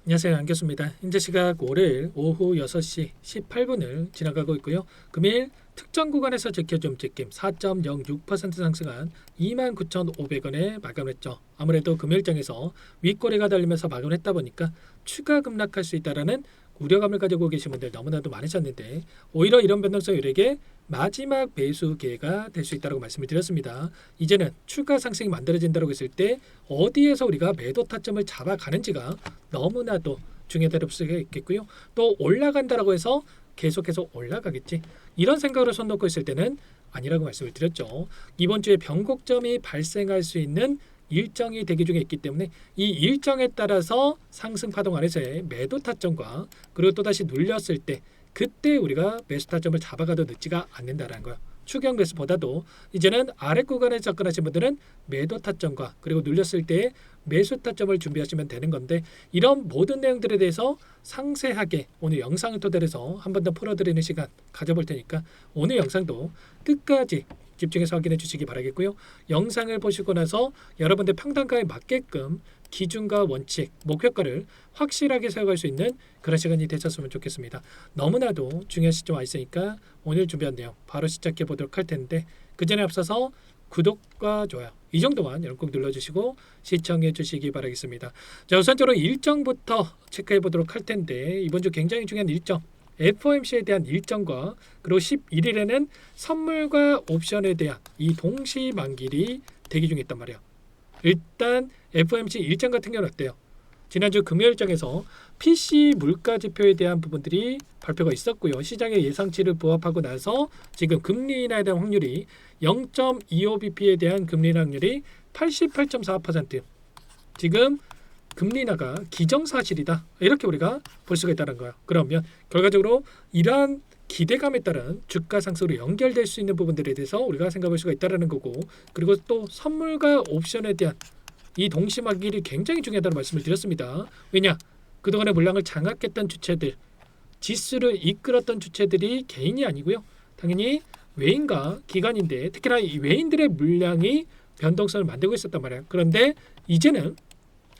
안녕하세요. 안교수입니다. 현재 시각 월요일 오후 6시 18분을 지나가고 있고요. 금일 특정 구간에서 지켜준 움직임 4.06% 상승한 29,500원에 마감했죠. 아무래도 금일장에서 윗꼬리가 달리면서 마감했다 보니까 추가 급락할 수 있다라는 우려감을 가지고 계신 분들 너무나도 많으셨는데 오히려 이런 변동성 유력의 마지막 매수 기회가 될 수 있다고 말씀을 드렸습니다. 이제는 추가 상승이 만들어진다고 했을 때 어디에서 우리가 매도 타점을 잡아가는지가 너무나도 중요하다고 볼 수가 있겠고요. 또 올라간다라고 해서 계속해서 올라가겠지 이런 생각으로 손 놓고 있을 때는 아니라고 말씀을 드렸죠. 이번 주에 변곡점이 발생할 수 있는 일정이 대기 중에 있기 때문에 이 일정에 따라서 상승 파동 안에서의 매도 타점과 그리고 또다시 눌렸을 때 그때 우리가 매수 타점을 잡아가도 늦지가 않는다라는 거예요. 추경 매수보다도 이제는 아래 구간에 접근하신 분들은 매도 타점과 그리고 눌렸을 때 매수 타점을 준비하시면 되는 건데 이런 모든 내용들에 대해서 상세하게 오늘 영상을 토대로 해서 한 번 더 풀어드리는 시간 가져볼 테니까 오늘 영상도 끝까지 집중해서 확인해 주시기 바라겠고요. 영상을 보시고 나서 여러분들 평단가에 맞게끔 기준과 원칙, 목표가를 확실하게 세워갈 수 있는 그런 시간이 되셨으면 좋겠습니다. 너무나도 중요한 시점 와 있으니까 오늘 준비한 내용 바로 시작해 보도록 할 텐데 그 전에 앞서서 구독과 좋아요 이 정도만 여러분 꼭 눌러주시고 시청해 주시기 바라겠습니다. 자, 우선적으로 일정부터 체크해 보도록 할 텐데 이번 주 굉장히 중요한 일정 FOMC에 대한 일정과 그리고 11일에는 선물과 옵션에 대한 이 동시 만기일이 대기 중에 있단 말이에요. 일단 FOMC 일정 같은 경우는 어때요? 지난주 금요일장에서 PC 물가 지표에 대한 부분들이 발표가 있었고요. 시장의 예상치를 부합하고 나서 지금 금리 인하에 대한 확률이 0.25bp에 대한 금리 인하 확률이 88.4%. 지금 금리 인하가 기정사실이다. 이렇게 우리가 볼 수가 있다는 거예요. 그러면 결과적으로 이러한 기대감에 따른 주가 상승으로 연결될 수 있는 부분들에 대해서 우리가 생각할 수가 있다는 거고 그리고 또 선물과 옵션에 대한 이 동시만기일이 굉장히 중요하다는 말씀을 드렸습니다. 왜냐? 그동안의 물량을 장악했던 주체들, 지수를 이끌었던 주체들이 개인이 아니고요. 당연히 외인과 기관인데 특히나 이 외인들의 물량이 변동성을 만들고 있었단 말이에요. 그런데 이제는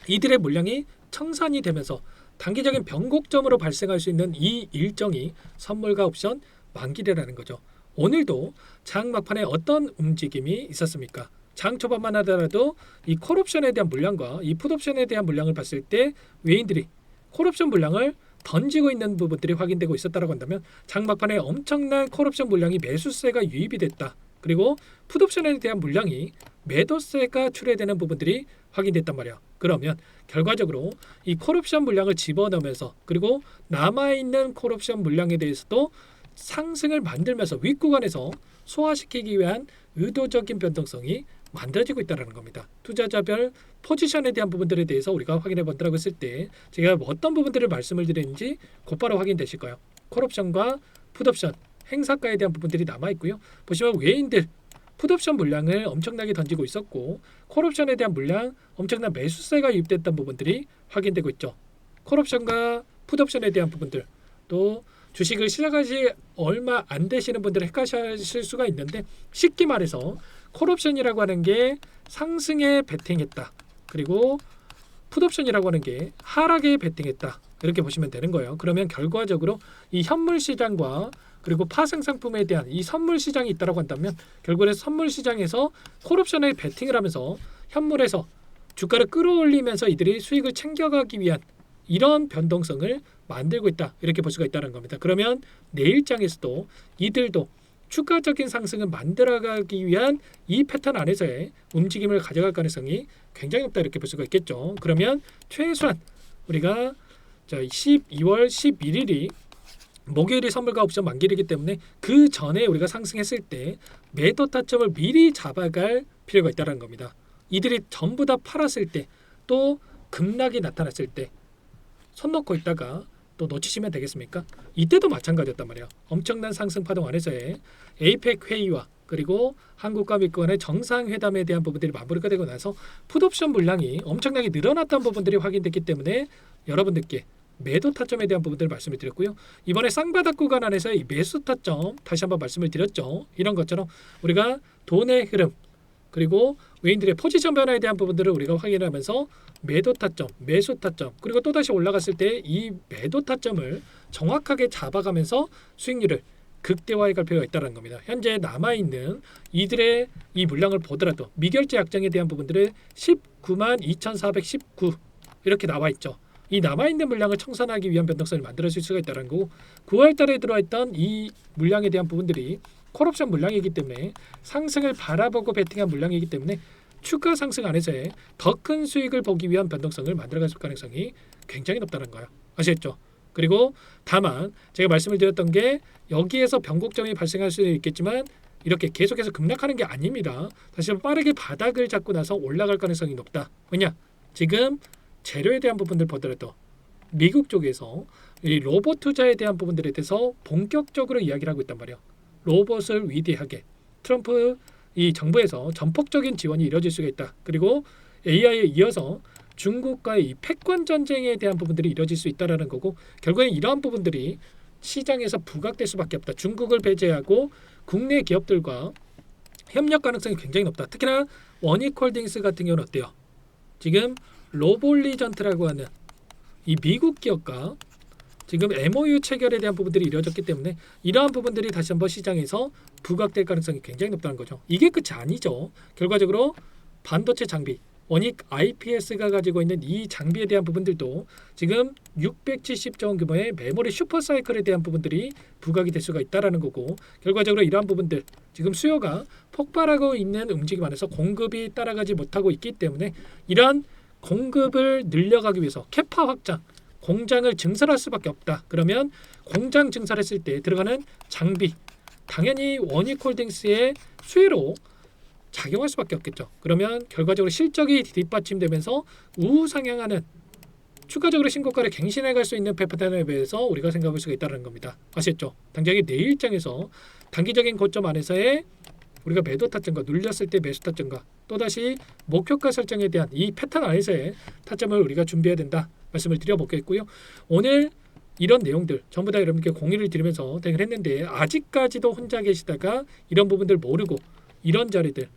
이들의 물량이 청산이 되면서 단기적인 변곡점으로 발생할 수 있는 이 일정이 선물과 옵션 만기라는 거죠. 오늘도 장 막판에 어떤 움직임이 있었습니까? 장 초반만 하더라도 이 콜옵션에 대한 물량과 이 풋옵션에 대한 물량을 봤을 때 외인들이 콜옵션 물량을 던지고 있는 부분들이 확인되고 있었다고 한다면 장 막판에 엄청난 콜옵션 물량이 매수세가 유입이 됐다. 그리고 풋옵션에 대한 물량이 매도세가 출회되는 부분들이 확인됐단 말이야. 그러면 결과적으로 이 콜옵션 물량을 집어넣으면서 그리고 남아있는 콜옵션 물량에 대해서도 상승을 만들면서 윗구간에서 소화시키기 위한 의도적인 변동성이 만들어지고 있다는 겁니다. 투자자별 포지션에 대한 부분들에 대해서 우리가 확인해 본다고 했을 때 제가 어떤 부분들을 말씀을 드렸는지 곧바로 확인되실 거예요. 콜옵션과 풋옵션 행사가에 대한 부분들이 남아있고요. 보시면 외인들 풋옵션 물량을 엄청나게 던지고 있었고 콜옵션에 대한 물량 엄청난 매수세가 유입됐던 부분들이 확인되고 있죠. 콜옵션과 풋옵션에 대한 부분들 또 주식을 시작하시 얼마 안 되시는 분들은 헷갈리실 수가 있는데 쉽게 말해서 콜옵션이라고 하는 게 상승에 베팅했다. 그리고 풋옵션이라고 하는 게 하락에 베팅했다. 이렇게 보시면 되는 거예요. 그러면 결과적으로 이 현물 시장과 그리고 파생 상품에 대한 이 선물 시장이 있다고 한다면 결국에 선물 시장에서 콜옵션에 베팅을 하면서 현물에서 주가를 끌어올리면서 이들이 수익을 챙겨가기 위한 이런 변동성을 만들고 있다. 이렇게 볼 수가 있다는 겁니다. 그러면 내일장에서도 이들도 추가적인 상승을 만들어가기 위한 이 패턴 안에서의 움직임을 가져갈 가능성이 굉장히 높다. 이렇게 볼 수가 있겠죠. 그러면 최소한 우리가 12월 11일이 목요일이 선물과 옵션 만기이기 때문에 그 전에 우리가 상승했을 때 매도 타점을 미리 잡아갈 필요가 있다는 겁니다. 이들이 전부 다 팔았을 때 또 급락이 나타났을 때 손 놓고 있다가 또 놓치시면 되겠습니까? 이때도 마찬가지였단 말이에요. 엄청난 상승 파동 안에서의 에이펙 회의와 그리고 한국과 미국 간의 정상회담에 대한 부분들이 마무리가 되고 나서 풋옵션 물량이 엄청나게 늘어났던 부분들이 확인됐기 때문에 여러분들께 매도 타점에 대한 부분들을 말씀을 드렸고요. 이번에 쌍바닥 구간 안에서 이 매수 타점 다시 한번 말씀을 드렸죠. 이런 것처럼 우리가 돈의 흐름 그리고 외인들의 포지션 변화에 대한 부분들을 우리가 확인하면서 매도 타점, 매수 타점, 그리고 또다시 올라갔을 때 이 매도 타점을 정확하게 잡아가면서 수익률을 극대화해 갈 필요가 있다는 겁니다. 현재 남아있는 이들의 이 물량을 보더라도 미결제 약정에 대한 부분들은 19만 2,419 이렇게 나와 있죠. 이 남아있는 물량을 청산하기 위한 변동성을 만들어줄 수가 있다는 거고 9월 달에 들어있던 이 물량에 대한 부분들이 콜옵션 물량이기 때문에 상승을 바라보고 베팅한 물량이기 때문에 추가 상승 안에서의 더 큰 수익을 보기 위한 변동성을 만들어갈 가능성이 굉장히 높다는 거예요. 아시겠죠? 그리고 다만 제가 말씀을 드렸던 게 여기에서 변곡점이 발생할 수는 있겠지만 이렇게 계속해서 급락하는 게 아닙니다. 다시 한번 빠르게 바닥을 잡고 나서 올라갈 가능성이 높다. 왜냐? 지금 재료에 대한 부분들 보더라도 미국 쪽에서 이 로봇 투자에 대한 부분들에 대해서 본격적으로 이야기를 하고 있단 말이에요. 로봇을 위대하게 트럼프 이 정부에서 전폭적인 지원이 이루어질 수가 있다. 그리고 AI에 이어서 중국과의 이 패권 전쟁에 대한 부분들이 이루어질 수 있다라는 거고 결국엔 이러한 부분들이 시장에서 부각될 수밖에 없다. 중국을 배제하고 국내 기업들과 협력 가능성이 굉장히 높다. 특히나 원익홀딩스 같은 경우는 어때요? 지금 로볼리전트라고 하는 이 미국 기업과 지금 MOU 체결에 대한 부분들이 이루어졌기 때문에 이러한 부분들이 다시 한번 시장에서 부각될 가능성이 굉장히 높다는 거죠. 이게 끝이 아니죠. 결과적으로 반도체 장비 원익 IPS가 가지고 있는 이 장비에 대한 부분들도 지금 670조 원 규모의 메모리 슈퍼사이클에 대한 부분들이 부각이 될 수가 있다라는 거고 결과적으로 이러한 부분들 지금 수요가 폭발하고 있는 움직임 안에서 공급이 따라가지 못하고 있기 때문에 이러한 공급을 늘려가기 위해서 캐파 확장 공장을 증설할 수밖에 없다. 그러면 공장 증설했을 때 들어가는 장비 당연히 원익홀딩스의 수혜로 작용할 수밖에 없겠죠. 그러면 결과적으로 실적이 뒷받침되면서 우상향하는 추가적으로 신고가를 갱신해 갈 수 있는 패턴에 비해서 우리가 생각할 수가 있다는 겁니다. 아시겠죠? 당장에 내일장에서 단기적인 고점 안에서의 우리가 매도 타점과 눌렸을 때 매수 타점과 또다시 목표가 설정에 대한 이 패턴 안에서의 타점을 우리가 준비해야 된다 말씀을 드려보겠고요. 오늘 이런 내용들 전부 다 여러분께 공유를 드리면서 대응을 했는데 아직까지도 혼자 계시다가 이런 부분들 모르고 이런 자리들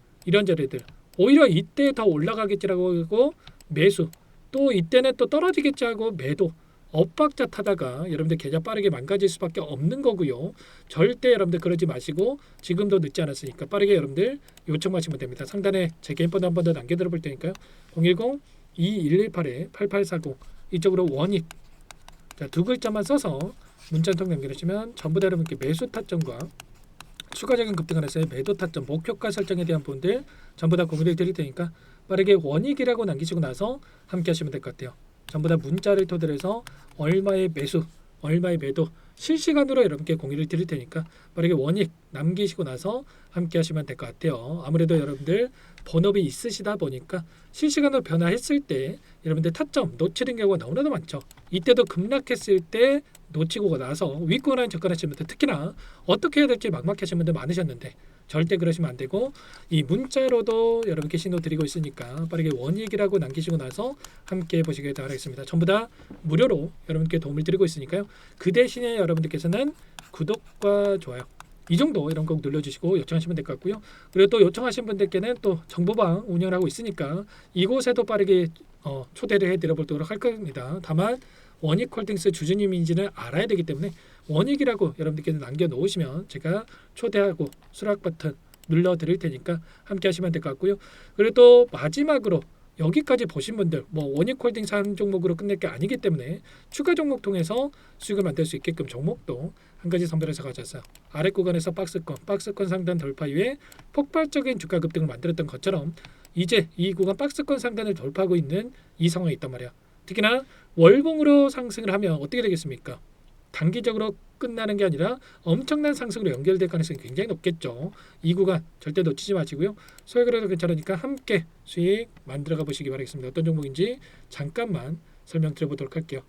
오히려 이때 더 올라가겠지라고 하고 매수 또 이때는 또 떨어지겠지 하고 매도 엇박자 타다가 여러분들 계좌 빠르게 망가질 수밖에 없는 거고요. 절대 여러분들 그러지 마시고 지금도 늦지 않았으니까 빠르게 여러분들 요청하시면 됩니다. 상단에 제 개인번호 한 번 더 남겨드려 볼 테니까요. 010-2118-8840 이쪽으로 원익 두 글자만 써서 문자 한 통 남겨주시면 전부 다 여러분께 매수 타점과 추가적인 급등안에서의 매도 타점, 목표가 설정에 대한 부분들 전부 다 공유를 드릴 테니까 빠르게 원익이라고 남기시고 나서 함께 하시면 될 것 같아요. 전부 다 문자를 토대로 해서 얼마의 매수, 얼마의 매도 실시간으로 여러분께 공유를 드릴 테니까 빠르게 원익 남기시고 나서 함께 하시면 될 것 같아요. 아무래도 여러분들 본업이 있으시다 보니까 실시간으로 변화했을 때 여러분들 타점 놓치는 경우가 너무나도 많죠. 이때도 급락했을 때 놓치고 나서 윗권한 접근하시는 분들 특히나 어떻게 해야 될지 막막하신 분들 많으셨는데 절대 그러시면 안 되고 이 문자로도 여러분께 신호 드리고 있으니까 빠르게 원익이라고 남기시고 나서 함께 보시길 바라겠습니다. 전부 다 무료로 여러분께 도움을 드리고 있으니까요. 그 대신에 여러분들께서는 구독과 좋아요 이 정도 이런 거 눌러주시고 요청하시면 될 것 같고요. 그리고 또 요청하신 분들께는 또 정보방 운영을 하고 있으니까 이곳에도 빠르게 초대를 해드려 보도록 할 겁니다. 다만 원익홀딩스 주주님인지는 알아야 되기 때문에 원익이라고 여러분들께서 남겨놓으시면 제가 초대하고 수락 버튼 눌러드릴 테니까 함께 하시면 될 것 같고요. 그리고 또 마지막으로 여기까지 보신 분들 원익홀딩스 한 종목으로 끝낼 게 아니기 때문에 추가 종목 통해서 수익을 만들 수 있게끔 종목도 한 가지 선별해서 가져왔어요. 아래 구간에서 박스권 상단 돌파 이후에 폭발적인 주가 급등을 만들었던 것처럼 이제 이 구간 박스권 상단을 돌파하고 있는 이 상황이 있단 말이야. 특히나 월봉으로 상승을 하면 어떻게 되겠습니까? 단기적으로 끝나는 게 아니라 엄청난 상승으로 연결될 가능성이 굉장히 높겠죠. 이 구간 절대 놓치지 마시고요. 소액으로도 괜찮으니까 함께 수익 만들어가 보시기 바라겠습니다. 어떤 종목인지 잠깐만 설명드려보도록 할게요.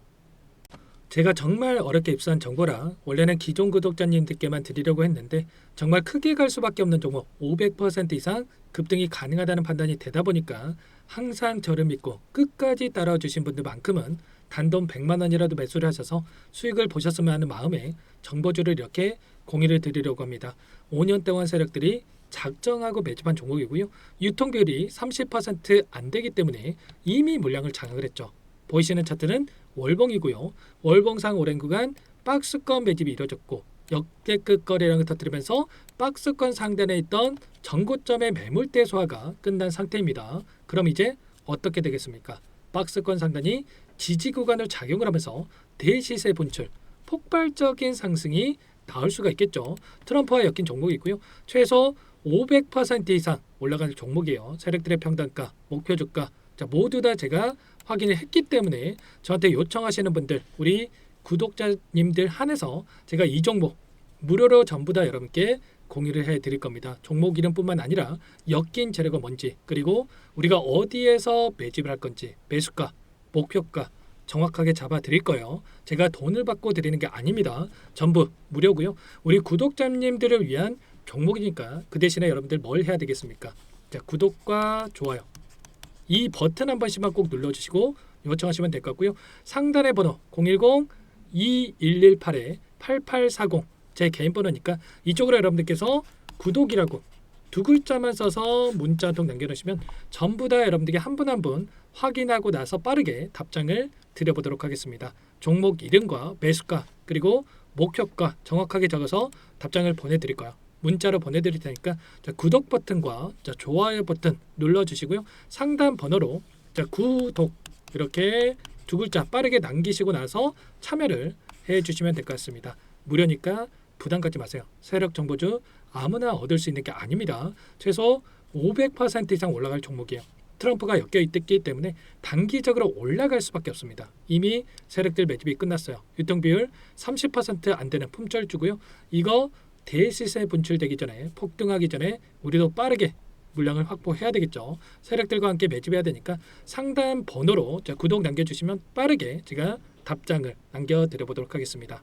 제가 정말 어렵게 입수한 정보라 원래는 기존 구독자님들께만 드리려고 했는데 정말 크게 갈 수밖에 없는 종목 500% 이상 급등이 가능하다는 판단이 되다 보니까 항상 저를 믿고 끝까지 따라와 주신 분들만큼은 단돈 100만 원이라도 매수를 하셔서 수익을 보셨으면 하는 마음에 정보주를 이렇게 공유를 드리려고 합니다. 5년 동안 세력들이 작정하고 매집한 종목이고요. 유통 비율이 30%안 되기 때문에 이미 물량을 장악을 했죠. 보이시는 차트는 월봉이고요. 월봉상 오랜 구간 박스권 매집이 이루어졌고 역대급 거래량을 터뜨리면서 박스권 상단에 있던 전고점의 매물대 소화가 끝난 상태입니다. 그럼 이제 어떻게 되겠습니까? 박스권 상단이 지지 구간을 작용을 하면서 대시세 분출, 폭발적인 상승이 나올 수가 있겠죠. 트럼프와 엮인 종목이 있고요. 최소 500% 이상 올라갈 종목이에요. 세력들의 평단가, 목표 주가 모두 다 제가 확인을 했기 때문에 저한테 요청하시는 분들, 우리 구독자님들 한해서 제가 이 종목 무료로 전부 다 여러분께 공유를 해드릴 겁니다. 종목 이름뿐만 아니라 엮인 재료가 뭔지, 그리고 우리가 어디에서 매집을 할 건지, 매수가, 목표가 정확하게 잡아 드릴 거예요. 제가 돈을 받고 드리는 게 아닙니다. 전부 무료고요. 우리 구독자님들을 위한 종목이니까 그 대신에 여러분들 뭘 해야 되겠습니까? 자, 구독과 좋아요 이 버튼 한 번씩만 꼭 눌러주시고 요청하시면 될 것 같고요. 상단의 번호 010-2118-8840 제 개인 번호니까 이쪽으로 여러분들께서 구독이라고 두 글자만 써서 문자 한 통 남겨놓으시면 전부 다 여러분들께 한 분 한 분 확인하고 나서 빠르게 답장을 드려보도록 하겠습니다. 종목 이름과 매수가 그리고 목표가 정확하게 적어서 답장을 보내드릴 거예요. 문자로 보내드릴 테니까 구독 버튼과 좋아요 버튼 눌러주시고요. 상단 번호로 구독 이렇게 두 글자 빠르게 남기시고 나서 참여를 해주시면 될 것 같습니다. 무료니까 부담 갖지 마세요. 세력 정보주 아무나 얻을 수 있는 게 아닙니다. 최소 500% 이상 올라갈 종목이에요. 트럼프가 엮여 있기 때문에 단기적으로 올라갈 수밖에 없습니다. 이미 세력들 매집이 끝났어요. 유통비율 30%안 되는 품절주고요. 이거 대시세 분출되기 전에 폭등하기 전에 우리도 빠르게 물량을 확보해야 되겠죠. 세력들과 함께 매집해야 되니까 상단 번호로 구독 남겨주시면 빠르게 제가 답장을 남겨드려 보도록 하겠습니다.